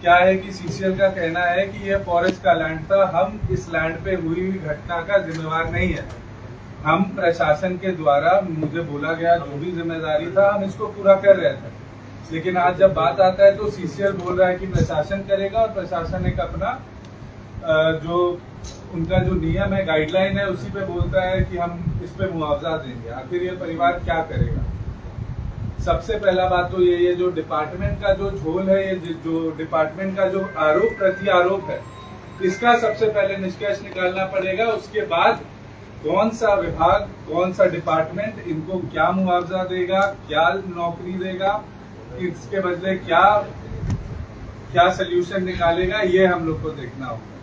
क्या है कि सीसीएल का कहना है कि ये फॉरेस्ट का लैंड था, हम इस लैंड पे हुई हुई घटना का जिम्मेवार नहीं है। हम प्रशासन के द्वारा मुझे बोला गया जो भी जिम्मेदारी था हम इसको पूरा कर रहे थे, लेकिन आज जब बात आता है तो सीसीएल बोल रहा है कि प्रशासन करेगा और प्रशासन एक अपना जो उनका जो नियम है, गाइडलाइन है, उसी पे बोलता है कि हम इस पे मुआवजा देंगे। आखिर ये परिवार क्या करेगा? सबसे पहला बात तो ये जो डिपार्टमेंट का जो झोल है, ये जो डिपार्टमेंट का जो आरोप प्रति आरोप है, इसका सबसे पहले निष्कर्ष निकालना पड़ेगा। उसके बाद कौन सा विभाग, कौन सा डिपार्टमेंट इनको क्या मुआवजा देगा, क्या नौकरी देगा, इसके बदले क्या सल्यूशन निकालेगा, ये हम लोग को देखना होगा।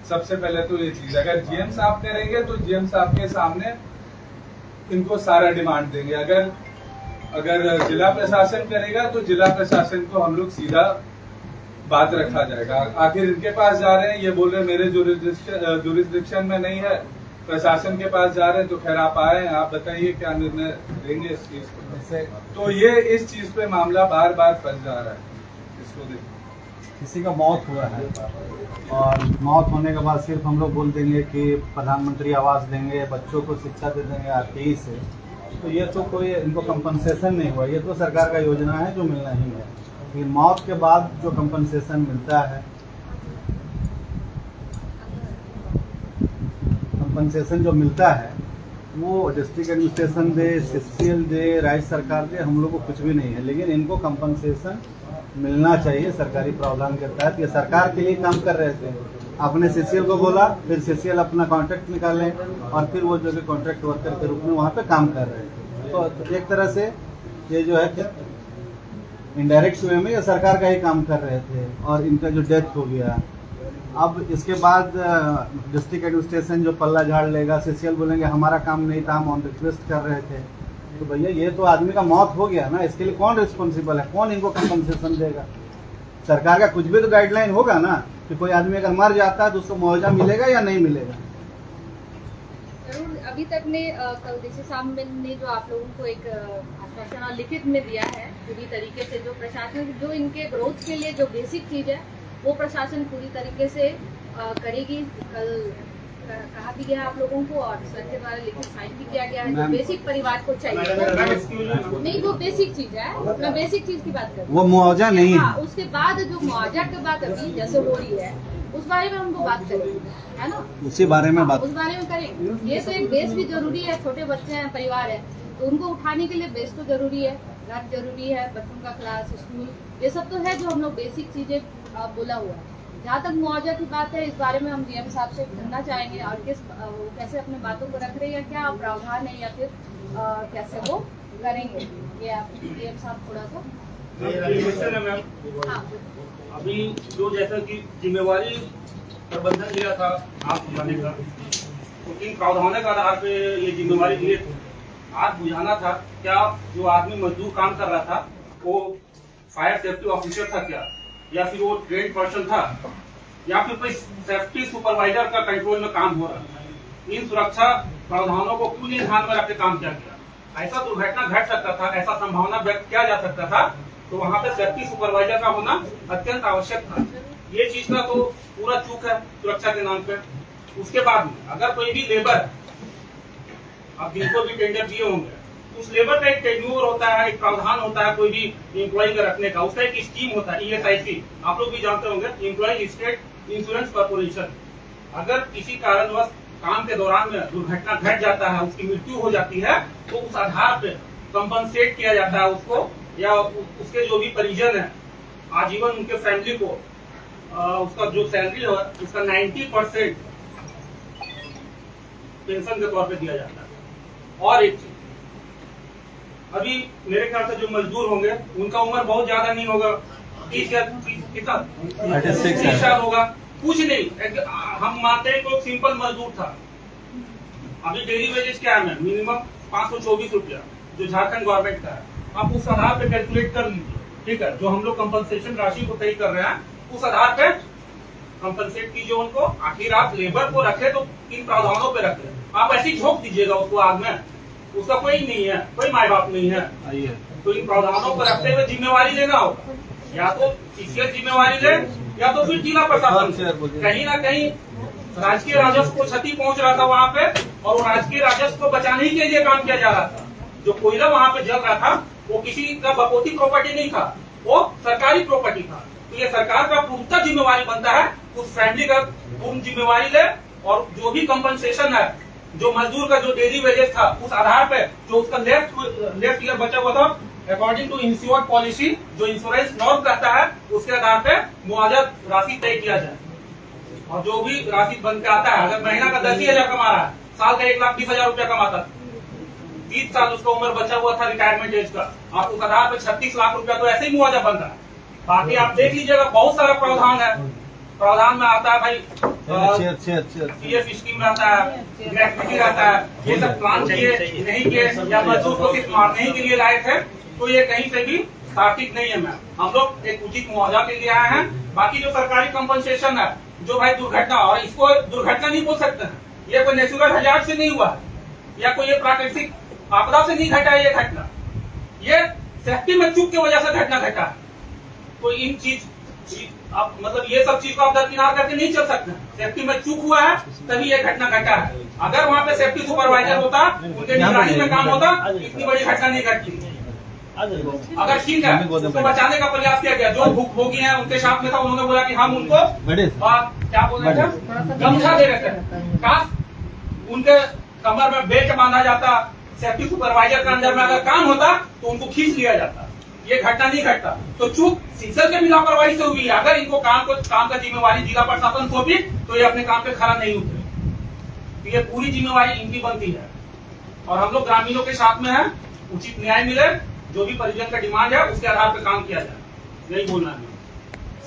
सबसे पहले तो ये चीज, अगर जीएम साहब करेंगे तो जीएम साहब के सामने इनको सारा डिमांड देंगे। अगर जिला प्रशासन करेगा तो जिला प्रशासन को हम लोग सीधा बात रखा जाएगा। आखिर इनके पास जा रहे हैं, ये बोल रहे मेरे जुरिस्डिक्शन में नहीं है, प्रशासन के पास जा रहे हैं, तो खैर आप आए, आप बताइए क्या निर्णय देंगे इस चीज को। तो ये इस चीज पे मामला बार बार फंस जा रहा है। इसको देखिए, किसी का मौत हुआ है और मौत होने के बाद सिर्फ हम लोग बोल देंगे कि प्रधानमंत्री आवास देंगे, बच्चों को शिक्षा दे देंगे RTE से, तो ये तो कोई इनको कंपनसेशन नहीं हुआ। ये तो सरकार का योजना है जो मिलना ही है। फिर मौत के बाद जो कंपनसेशन मिलता है, कंपनसेशन जो मिलता है वो डिस्ट्रिक्ट एडमिनिस्ट्रेशन दे, CCL दे, राज्य सरकार दे, हम लोग को कुछ भी नहीं है। लेकिन इनको कंपनसेशन मिलना चाहिए सरकारी प्रावधान के तहत। ये सरकार के लिए काम कर रहे थे, आपने CCL को बोला, फिर CCL अपना कॉन्ट्रैक्ट निकाले और फिर वो जो कि कॉन्ट्रैक्ट वर्कर के रूप में वहाँ पे काम कर रहे थे। तो एक तरह से ये जो है इनडायरेक्ट वे में ये सरकार का ही काम कर रहे थे और इनका जो डेथ हो गया, अब इसके बाद डिस्ट्रिक्ट एडमिनिस्ट्रेशन जो पल्ला झाड़ लेगा, CCL बोलेंगे हमारा काम नहीं था, हम ऑन रिक्वेस्ट कर रहे थे। तो भैया ये तो आदमी का मौत हो गया ना, इसके लिए कौन रिस्पॉन्सिबल है, कौन इनको कंपनसेशन देगा? सरकार का कुछ भी तो गाइडलाइन होगा ना कि कोई आदमी अगर मर जाता है तो उसको मुआवजा मिलेगा या नहीं मिलेगा। जरूर, अभी तक ने कल डीसी साहब ने जो आप लोगों को एक आश्वासन और लिखित में दिया है, पूरी तरीके से जो प्रशासन जो इनके ग्रोथ के लिए जो बेसिक चीज है वो प्रशासन पूरी तरीके से करेगी। कल कहा भी गया आप लोगों को और सर के द्वारा लिखित साइन भी किया गया है। जो बेसिक परिवार को चाहिए नहीं, वो बेसिक चीज है, मैं बेसिक चीज की बात कर रही हूँ, वो मुआवजा नहीं है। उसके बाद जो मुआवजा की बात अभी जैसे हो रही है उस बारे में हमको बात करेंगे, है ना, उसी बारे में बात, उस बारे में करेंगे। ये तो एक बेस भी जरूरी है, छोटे बच्चे हैं, परिवार है, तो उनको उठाने के लिए बेस तो जरूरी है, घर जरूरी है, बच्चों का क्लास, स्कूल, ये सब तो है जो हम लोग बेसिक चीजें बोला हुआ है। जहाँ तक मुआवजा की बात है, इस बारे में हम डीएम साहब से जानना चाहेंगे और वो कैसे अपने बातों को रख रहे हैं, क्या प्रावधान है या फिर कैसे वो करेंगे, ये आप डीएम साहब थोड़ा सा। हाँ, अभी जो जैसा कि जिम्मेवारी प्रबंधन लिया था आग बुझाने का, तो इन प्रावधानों के आधार पे ये जिम्मेवारी लिए थे। आग बुझाना था, क्या जो आदमी मजदूर काम कर रहा था वो फायर सेफ्टी ऑफिसर था क्या, या फिर वो ट्रेन पर्सन था, या फिर कोई सेफ्टी सुपरवाइजर का कंट्रोल में काम हो रहा है? इन सुरक्षा प्रावधानों को क्यों नहीं ध्यान में रख के काम किया गया? ऐसा दुर्घटना घट सकता था, ऐसा संभावना व्यक्त किया जा सकता था, तो वहाँ पे सेफ्टी सुपरवाइजर का होना अत्यंत आवश्यक था। ये चीज का तो पूरा चूक है सुरक्षा के नाम पे। उसके बाद में अगर कोई भी लेबर, अब जिनको भी टेंडर दिए होंगे, उस लेबर का एक टेन्योर होता है, एक प्रावधान होता है कोई भी एम्प्लॉय का रखने का, उसका एक स्कीम होता है ESIC, आप लोग भी जानते होंगे, एम्प्लॉय स्टेट इंश्योरेंस कॉर्पोरेशन। अगर किसी कारणवश काम के दौरान में दुर्घटना घट जाता है, उसकी मृत्यु हो जाती है, तो उस आधार पे कंपनसेट किया जाता है उसको, या उसके जो भी परिजन है आजीवन उनके फैमिली को उसका जो सैलरी है उसका 90% पेंशन के तौर पे दिया जाता है। और एक चीज, अभी मेरे ख्याल से जो मजदूर होंगे उनका उम्र बहुत ज्यादा नहीं होगा, 30 या कितना 36 साल होगा, कुछ नहीं, हम मानते हैं कोई सिंपल मजदूर था। अभी डेली वेजेस क्या है, मिनिमम 524 रुपया जो झारखंड गवर्नमेंट का है, आप उस आधार पे कैलकुलेट कर लीजिए, ठीक है। जो हम लोग कंपनसेशन राशि को तय कर रहे हैं उस आधार पे कंपनसेट कीजिए उनको। आखिर आप लेबर को रखे तो इन प्रावधानों पे रखे, आप ऐसे ही झोंक दीजिएगा उसको आग में, उसका कोई नहीं है, कोई माँ बाप नहीं है, तो इन प्रावधानों पर रखते हुए जिम्मेवारी लेना होगा। या तो सीसीएल जिम्मेवारी ले या तो फिर जिला प्रशासन। कहीं ना कहीं राजकीय राजस्व को क्षति पहुंच रहा था वहाँ पे, और वो राजकीय राजस्व को बचाने ही के लिए काम किया जा रहा था। जो कोयला वहाँ पे जल रहा था वो किसी का बपोती प्रॉपर्टी नहीं था, वो सरकारी प्रॉपर्टी था। तो ये सरकार का पूर्णतः जिम्मेवारी बनता है उस फैमिली का पूर्ण जिम्मेवारी ले, और जो भी कंपनसेशन है, जो मजदूर का जो डेली वेजेस था उस आधार पे जो उसका लेफ्ट ईयर बचा हुआ था, अकॉर्डिंग टू इंश्योर्ड पॉलिसी जो इंश्योरेंस नॉर्म कहता है, उसके आधार पे मुआवजा राशि तय किया जाए। और जो भी राशि बन के आता है, अगर महीना का 10,000 कमा रहा है, साल का 1,20,000 रुपया कमाता है, 30 साल उसका उम्र बचा हुआ था रिटायरमेंट एज का, आप उस आधार पे 36 लाख रुपया तो ऐसे ही मुआवजा बन रहा है। बाकी आप देख लीजिएगा बहुत सारा प्रावधान है। प्रावधान में आता है भाई पीएफ स्कीम रहता है, ग्रेच्युटी रहता है, ये सब प्लान किए नहीं किए या मजदूर को सिर्फ मारने ही के लिए लाए थे, तो ये कहीं से भी तार्किक नहीं है। मैम हम लोग एक उचित मुआवजा के लिए आए हैं। बाकी जो सरकारी कंपनसेशन है, जो भाई दुर्घटना, और इसको दुर्घटना नहीं बोल सकते हैं, ये कोई नेचुरल हैजार्ड से नहीं हुआ या कोई ये प्राकृतिक आपदा से नहीं घटा है ये घटना, ये सेफ्टी में चूक की वजह से घटना घटा है। तो इन चीज आप मतलब ये सब चीज को आप दरकिनार करके नहीं चल सकते। सेफ्टी में चूक हुआ है तभी ये घटना घटा है। अगर वहाँ पे सेफ्टी सुपरवाइजर होता, उनके निगरानी में काम होता, इतनी बड़ी घटना नहीं घटती। अगर ठीक है उसको बचाने का प्रयास किया गया, जो भुखभोगी हैं उनके साथ में था, उन्होंने बोला कि हम उनको क्या बोल रहे थे, गमछा दे रहे थे, काश उनके कमर में बेल्ट बांधा जाता, सेफ्टी सुपरवाइजर के अंदर में अगर काम होता तो उनको खींच लिया जाता, ये घटना नहीं घटता। तो चूक सीसर के भी लापरवाही से हुई है। अगर इनको काम का जिम्मेवारी जिला प्रशासन सौंपी तो ये अपने काम पे खरा नहीं उतरे, तो ये पूरी जिम्मेवारी इनकी बनती है। और हम लोग ग्रामीणों के साथ में है, उचित न्याय मिले, जो भी परिजन का डिमांड है उसके आधार पर काम किया जाए, यही बोलना है।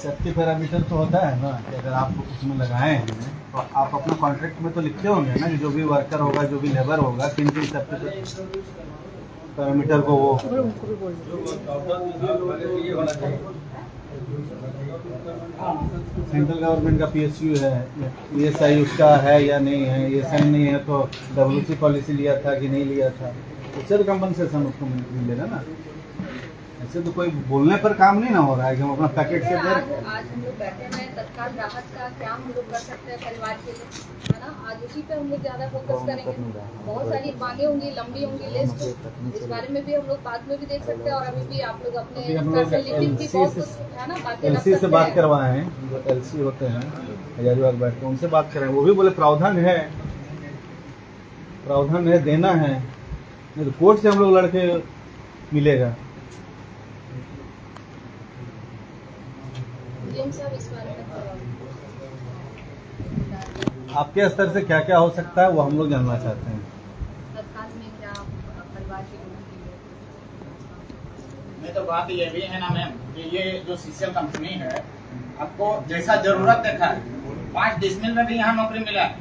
सेफ्टी पैरामीटर तो होता है ना कि अगर आप उसमें लगाए हैं तो आप अपना कॉन्ट्रैक्ट में तो लिखते होंगे ना कि जो भी वर्कर होगा, जो भी लेबर होगा, किन किन सेफ्टी पैरामीटर को वो सेंट्रल गवर्नमेंट का PSU है, ESI उसका है या नहीं है, ESI नहीं है तो WC पॉलिसी लिया था कि नहीं लिया था, उससे तो कंपनसेशन उसको मिलेगा ना। ऐसे तो कोई बोलने पर काम नहीं ना हो रहा है कि हम अपना पैकेट से आज हम लोग बैठे हैं, तत्काल राहत का क्या हम लोग कर सकते हैं परिवार के लिए, है ना। आज उसी पे हम लोग ज्यादा फोकस करेंगे। बहुत सारी मांगे होंगी, लंबी होंगी लिस्ट, इस बारे में भी हम लोग बाद में भी देख सकते हैं। और अभी भी आप लोग अपने है ना बातें LC से बात करवाए हैं, जो LC होते हैं हजारीबाग बैठ के उनसे बात करें, वो भी बोले प्रावधान है देना है, नहीं तो कोर्ट से हम लोग लड़के मिलेगा। आपके स्तर से क्या क्या हो सकता है वो हम लोग जानना चाहते हैं। नहीं तो बात ये भी है ना मैम कि ये जो सीसीएल कंपनी है, आपको जैसा जरूरत देखा है, 5 डिसमिल में भी यहाँ नौकरी मिला है,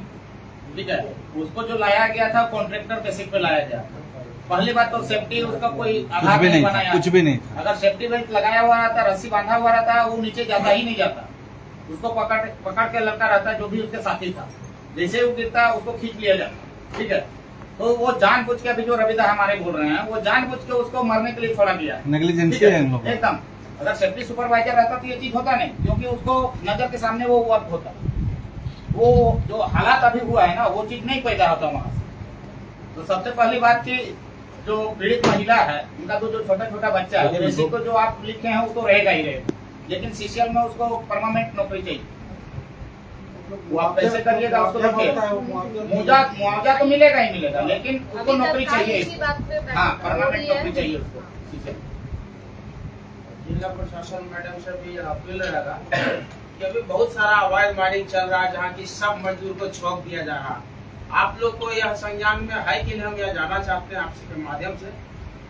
ठीक है। उसको जो लाया गया था कॉन्ट्रैक्टर बेसिक पे लाया गया। पहली बात तो सेफ्टी उसका कोई आधार नहीं बनाया, कुछ भी नहीं। अगर सेफ्टी बेल्ट लगाया हुआ रहता, रस्सी बांधा हुआ रहता, वो नीचे जाता ही नहीं जाता, उसको पकड़ के लड़का रहता जो भी उसके साथी था, जैसे वो गिरता उसको खींच लिया जाता, ठीक है। तो वो जानबूझ के अभी जो रविदा हमारे बोल रहे हैं, वो जानबूझ के उसको मरने के लिए छोड़ा गया नेग्लिजेंसी है एकदम। अगर सेफ्टी सुपरवाइजर रहता तो ये चीज होता नहीं, क्योंकि उसको नजर के सामने वो वर्क होता, वो जो हालात अभी हुआ है ना वो चीज नहीं पैदा होता वहां से। तो सबसे पहली बात की जो पीड़ित महिला है, उनका तो जो छोटा छोटा बच्चा है, बेसिक को जो आप लिखे हैं वो तो रहेगा ही रहेगा, लेकिन सीसीएल में उसको परमानेंट नौकरी चाहिए। वो आप पैसे करिएगा उसको मुआवजा तो मिलेगा ही मिलेगा, लेकिन उसको नौकरी चाहिए। हाँ, परमानेंट नौकरी चाहिए उसको। जिला प्रशासन मैडम से भी अपील रहेगा कि अभी बहुत सारा अवैध माइनिंग चल रहा है, जहाँ की सब मजदूर को छौंक दिया जा रहा है। आप लोग को यह संज्ञान में है कि नहीं, हम यह जानना चाहते हैं आपके माध्यम से।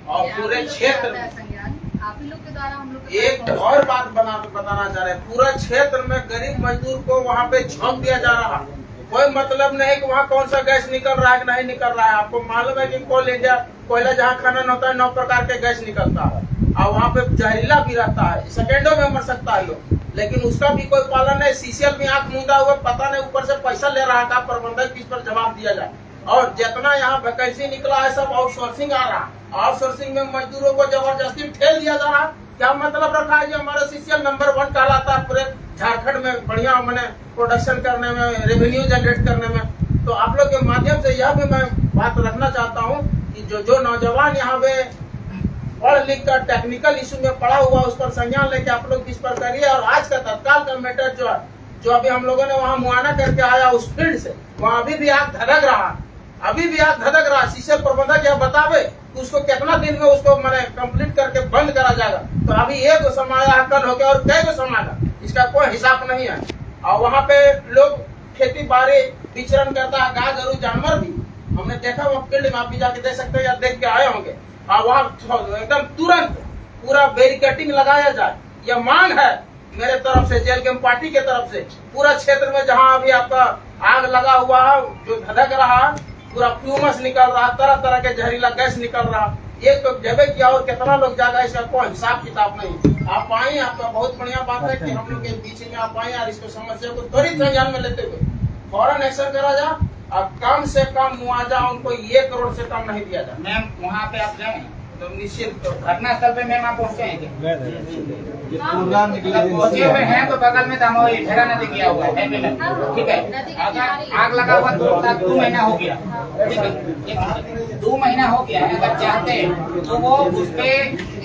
और पूरे क्षेत्र में आप ही लोग के द्वारा हम लोग एक और बात बताना चाह रहे हैं, पूरा क्षेत्र में गरीब मजदूर को वहाँ पे झोंक दिया जा रहा है। कोई मतलब नहीं कि वहाँ कौन सा गैस निकल रहा है कि नहीं निकल रहा है। आपको मालूम है कि कोल इंडिया कोयला जहाँ खनन होता है 9 प्रकार के गैस निकलता है, और वहाँ पे जहरीला भी रहता है, सेकेंडों में मर सकता है लोग, लेकिन उसका भी कोई पालन नहीं। सीसीएल में आंख मूंदा हुआ, पता नहीं ऊपर से पैसा ले रहा था प्रबंधक, किस पर जवाब दिया जाए। और जितना यहाँ वैकेंसी निकला है सब आउटसोर्सिंग आ रहा है, आउटसोर्सिंग में मजदूरों को जबरदस्ती ठेल दिया जा रहा है क्या मतलब रखा है? जो हमारा सीसीएल नंबर 1 कहलाता है पूरे झारखंड में बढ़िया मैंने प्रोडक्शन करने में, रेवेन्यू जनरेट करने में। तो आप लोग के माध्यम से यह भी मैं बात रखना चाहता हूँ कि जो नौजवान यहाँ पे पढ़ लिख कर टेक्निकल इशू में पड़ा हुआ, उस पर संज्ञान लेके आप लोग इस पर करिए। और आज का तत्काल का मैटर जो अभी हम लोगों ने वहाँ मुआयना करके आया उस फील्ड से, वहाँ अभी भी आग धधक रहा, अभी भी आग धधक रहा। सीसीएल प्रबंधक यह बतावे कि उसको कितना दिन में उसको मैंने कंप्लीट करके बंद करा जाएगा। तो अभी एक समाया कल हो गया और कई को समाया, इसका कोई हिसाब नहीं है। और वहाँ पे लोग खेती बाड़ी विचरण करता है, गाय गरु जानवर भी हमने देखा वहाँ फील्ड में, आप भी जाके देख सकते हैं या देख के आए होंगे। और वहाँ एकदम तुरंत पूरा बैरिकेटिंग लगाया जाए, यह मांग है मेरे तरफ से, जेल गेम पार्टी के तरफ से। पूरा क्षेत्र में जहाँ अभी आपका आग लगा हुआ है, जो धधक रहा है, पूरा फ्यूमस निकल रहा, तरह तरह के जहरीला गैस निकल रहा, एक तो जबे किया और कितना लोग जागा, इसका कोई हिसाब किताब नहीं। आप आए, आपका बहुत बढ़िया बात है कि हम लोग के बीच में आप आए और इसको समस्या को त्वरित संज्ञान में लेते हुए फौरन एक्शन करा जा और कम से कम मुआवजा उनको 1 करोड़ से कम नहीं दिया जाए। मैम वहाँ पे आप जाए तो निश्चित घटना स्थल पे मैम आप पहुँचे हैं क्या? पूरा पहुँचे हुए हैं तो बगल में दामोई ढेरा नदी गया हुआ है मिलन, ठीक है। अगर आग लगा हुआ 2 महीना हो गया, ठीक है, 2 महीना हो गया है। अगर चाहते तो वो उस पे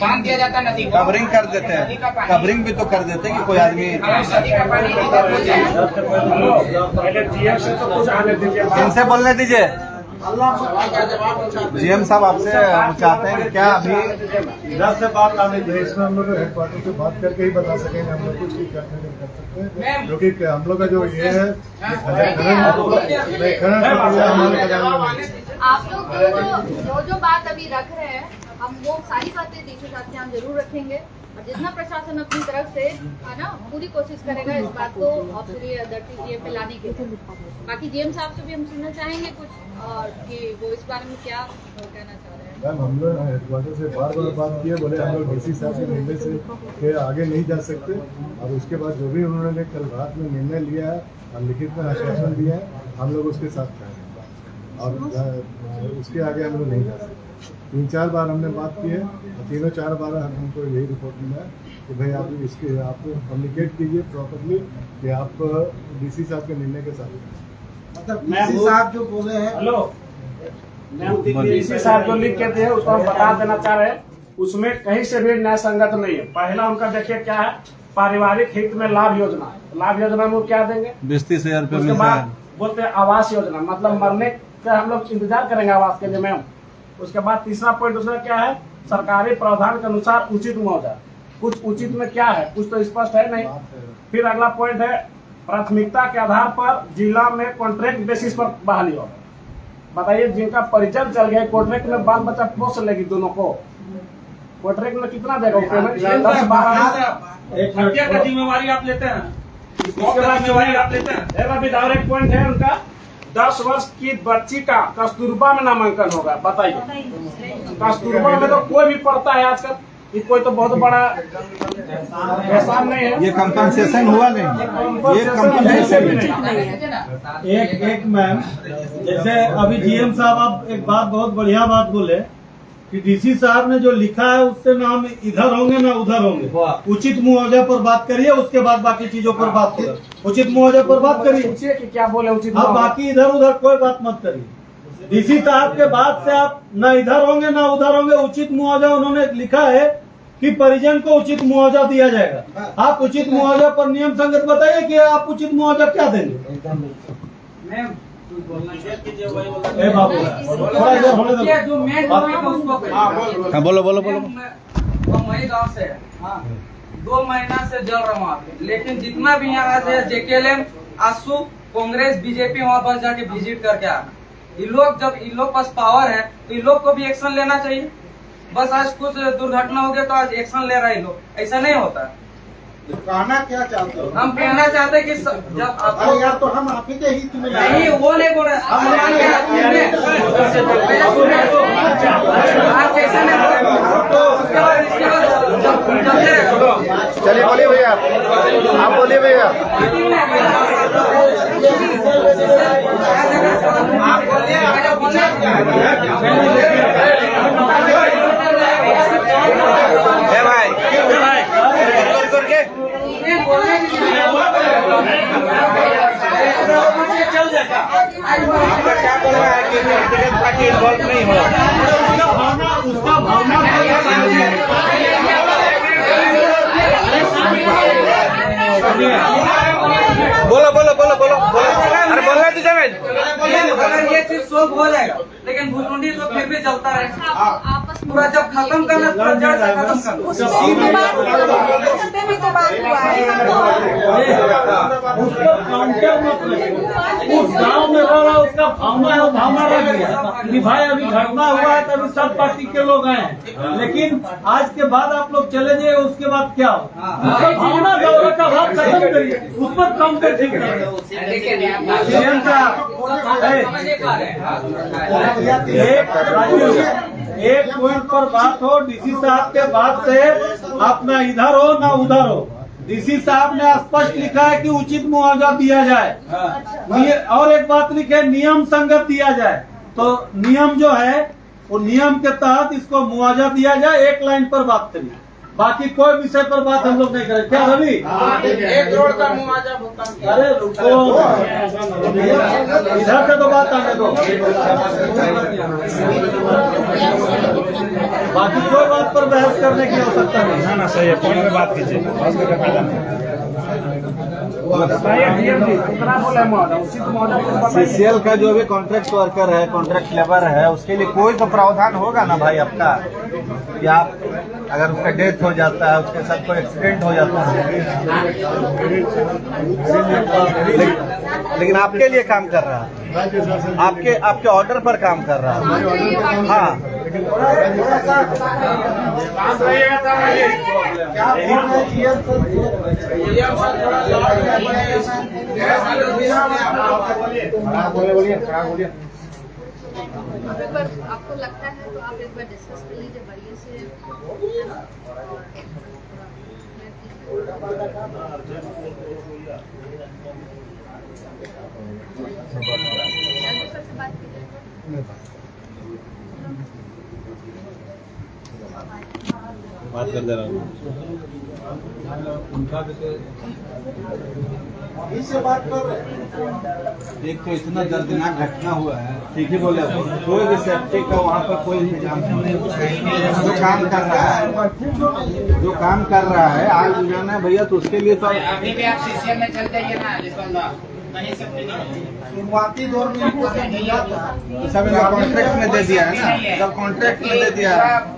बांध दिया जाता नदी को, कवरिंग कर देते हैं, कवरिंग भी तो कर देते हैं कि कोई आदमी। नदी का पानी इधर हो जाए। इनसे बोलने दीजिए। सवाल का जवाब पूछा। जीएम साहब आपसे चाहते हैं कि क्या अभी इधर से बात आने दे, इसमें हम लोग हेडक्वार्टर से बात करके ही बता सकेंगे। हम लोग कुछ भी करने नहीं कर सकते, क्योंकि हम लोग का जो ये है खनन प्रक्रिया हमारे खजाने में। आप लोग जो बात अभी रख रहे हैं, हम वो सारी बातें डीसी साहब से हम जरूर रखेंगे। और जितना प्रशासन अपनी तरफ से है ना पूरी कोशिश करेगा इस बात को ऑफिसरी अथॉरिटी पे लाने के लिए। बाकी जीएम साहब से भी हम सुनना चाहेंगे कुछ, और कि वो इस बारे में क्या कहना चाह रहे हैं। मैम हम लोग हेडक्वार्टर से बार बात किए, बोले हम लोग डीसी साहब के निर्णय से के आगे नहीं जा सकते। और उसके बाद जो भी उन्होंने कल रात में निर्णय लिया है और लिखित में आश्वासन दिया है, हम लोग उसके साथ रहेंगे और उसके आगे हम लोग नहीं जा सकते। 3-4 बार हमने बात की है और 3-4 बार हमको यही रिपोर्ट मिला है कि भाई आप इसके आपको कम्युनिकेट कीजिए प्रॉपरली कि आप डीसी साहब के निर्णय के साथ। मतलब डीसी साहब जो बोले हैं, हेलो डीसी साहब जो लिख के दिए उसको हम बता देना चाह रहे हैं, उसमें कहीं से भी न्याय संगत नहीं है। पहला उनका देखिए क्या है, पारिवारिक हित में लाभ योजना। लाभ योजना में वो क्या देंगे? 20-30 हजार रुपये उसके मिलता है। बाद बोलते हैं आवास योजना, मतलब मरने का हम लोग इंतजार करेंगे आवास के लिए मैम। उसके बाद तीसरा पॉइंट उसमें क्या है, सरकारी प्रावधान के अनुसार उचित मुआवजा। कुछ उचित में क्या है, कुछ तो स्पष्ट है नहीं। फिर अगला पॉइंट है प्राथमिकता के आधार पर जिला में कॉन्ट्रैक्ट बेसिस पर बहाली होगा। बताइए जिनका परिचय चल गया कॉन्ट्रैक्ट में बाल बच्चा पोस्ट लेगी दोनों को, कॉन्ट्रैक्ट में कितना देगा पेमेंट? 10-12 हत्या का जिम्मेवारी आप लेते हैं, उसके बाद जिम्मेवारी आप लेते हैं। अभी डायरेक्ट पॉइंट है उनका 10 वर्ष की बच्ची का कस्तूरबा में नामांकन होगा। बताइए कस्तूरबा में तो कोई भी पढ़ता है आजकल, ये कोई तो बहुत बड़ा एहसान नहीं है। ये कंपनसेशन हुआ नहीं, ये कंपनसेशन नहीं। एक मैम, जैसे अभी जीएम साहब आप एक बात बहुत बढ़िया बात बोले कि डीसी साहब ने जो लिखा है उससे ना हम इधर होंगे ना उधर होंगे। उचित मुआवजा पर बात करिए, उसके बाद बाकी चीजों पर बात करिए। उचित मुआवजा पर बात करिए, पूछिए कि क्या बोले उचित। आप बाकी इधर उधर कोई बात मत करिए। डीसी साहब के बाद से आप ना इधर होंगे ना उधर होंगे। उचित मुआवजा उन्होंने लिखा है कि परिजन को उचित मुआवजा दिया जाएगा। आप उचित मुआवजा पर नियम संगत बताइए कि आप उचित मुआवजा क्या देंगे। ए बाबू थोड़ा इधर होने दो। जो मेन उसको हाँ बोलो। वही गाँव से है। 2 महीना से जल रहा वहाँ पे, लेकिन जितना भी यहाँ है जेकेएलएम, आसू, कांग्रेस, बीजेपी वहाँ पर जाके विजिट करके आना। ये लोग जब इन लोग पास पावर है तो इन लोग को भी एक्शन लेना चाहिए। बस आज कुछ दुर्घटना हो गया तो आज एक्शन ले रहा है लोग, ऐसा नहीं होता। कहना क्या चाहते हो? हम कहना चाहते हैं कि जब अरे यार तो हम आप ही के हित में नहीं वो नहीं बोल रहे, आप कैसा नहीं बोल रहे। चलिए बोलिए भैया, आप बोलिए भैया। आप बोलिए लेकिन बोलने की चल जाएगा। क्या बोल रहा है कि व्यक्तिगत पार्टी इन्वॉल्व नहीं हो उसका भावना बोलो बोलो बोलो बोलो बोलो अरे बोलना तो जमीन अगर ये चीज सोल्व हो जाएगा, लेकिन भुजमुंडी तो फिर भी चलता रहेगा। आपस में पूरा जब खत्म करना पूरा जड़ से खत्म करना। उसको काउंटर मत लगे। उस गांव में रह रहा उसका भावना है, वो भावना रख दिया कि भाई अभी घटना हुआ है तभी सब पार्टी के लोग आए हैं, लेकिन आज के बाद आप लोग चले जाइए, उसके बाद क्या हो? उसका भावना गौरव का भाव खत्म करिए, उस पर काम कर ठीक है। एक पॉइंट पर बात हो, डीसी साहब के बाद से आप ना इधर हो ना उधर हो। डीसी साहब ने स्पष्ट लिखा है कि उचित मुआवजा दिया जाए, और एक बात लिखे है नियम संगत दिया जाए। तो नियम जो है वो नियम के तहत इसको मुआवजा दिया जाए, एक लाइन पर बात करिए, बाकी कोई विषय पर बात हम लोग नहीं करें। क्या रवि? 1 करोड़ का मुआवजा भुगतान किया। अरे रुको, इधर से तो बात आने दो, बाकी कोई बात पर बहस करने की आवश्यकता नहीं। ना सही है, पॉइंट में बात कीजिए, सीसीएल का जो भी कॉन्ट्रैक्ट वर्कर है, कॉन्ट्रैक्ट लेबर है, उसके लिए कोई तो प्रावधान होगा ना भाई आपका, कि आप अगर उसका डेथ हो जाता है, उसके साथ कोई एक्सीडेंट हो जाता है, लेकिन आपके लिए काम कर रहा है, आपके ऑर्डर पर काम कर रहा है। हाँ बोलिए एक बार आपको लगता है तो आप एक बार डिस्कस कर लीजिए बढ़िया से। बात कीजिए, बात कर दे रहा हूँ। एक तो इतना दर्दनाक घटना हुआ है, ठीक ही बोले, कोई भी सेफ्टी का वहाँ पर कोई इंतजाम नहीं। जो काम कर रहा है आग बुझाना है भैया, तो उसके लिए तो अभी भी आप सीसीएल में चल जाइए ना, नहीं शुरुआती दौर में सब कॉन्ट्रैक्ट में दे दिया है ना, सब कॉन्ट्रैक्ट में दे दिया है।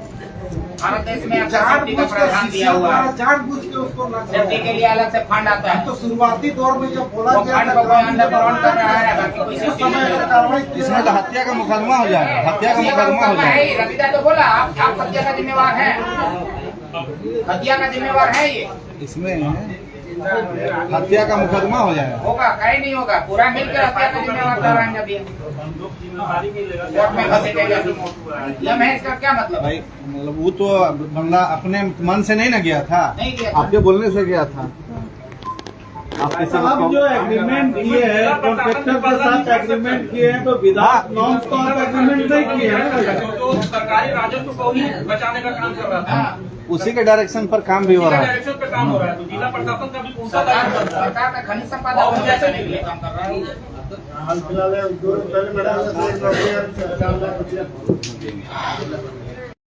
भारत देश में सेफ्टी का प्रावधान दिया हुआ है, जानबूझ के उसको सेफ्टी के लिए अलग से फंड आता है। तो शुरुआती दौर में जब बोला वो फंड को कोई अंडरग्राउंड कर रहा है, बाकी कोई सेफ्टी नहीं। इसमें तो हत्या का मुकदमा हो जाएगा, हत्या का मुकदमा हो जाएगा। रविदा तो बोला आप हत्या का जिम्मेवार है, हत्या का जिम्मेवार है ये, इसमें हत्या का मुकदमा हो जाएगा। होगा कहीं नहीं होगा, पूरा मिलकर हत्या का जिम्मेवार कराएंगे अभी कोर्ट में घसीटेगा। इसका क्या मतलब भाई मतलब वो तो बंदा अपने मन से नहीं ना गया था, नहीं गया था। आपके बोलने से गया था। आप जो एग्रीमेंट किए हैं, कॉन्ट्रैक्टर के साथ एग्रीमेंट किए हैं, तो विदाउट नॉर्म्स तो आप एग्रीमेंट नहीं किए हैं। जो सरकारी राजस्व को ही बचाने का काम कर रहा था, उसी के डायरेक्शन पर काम भी हो रहा है। डायरेक्शन पे काम हो रहा है, तो जिला प्रशासन का भी पूछता सरकार का खनिज संपदा और जैसे बचाने के लिए काम कर रहा है। हाल फिलहाल 2 पहले मैडम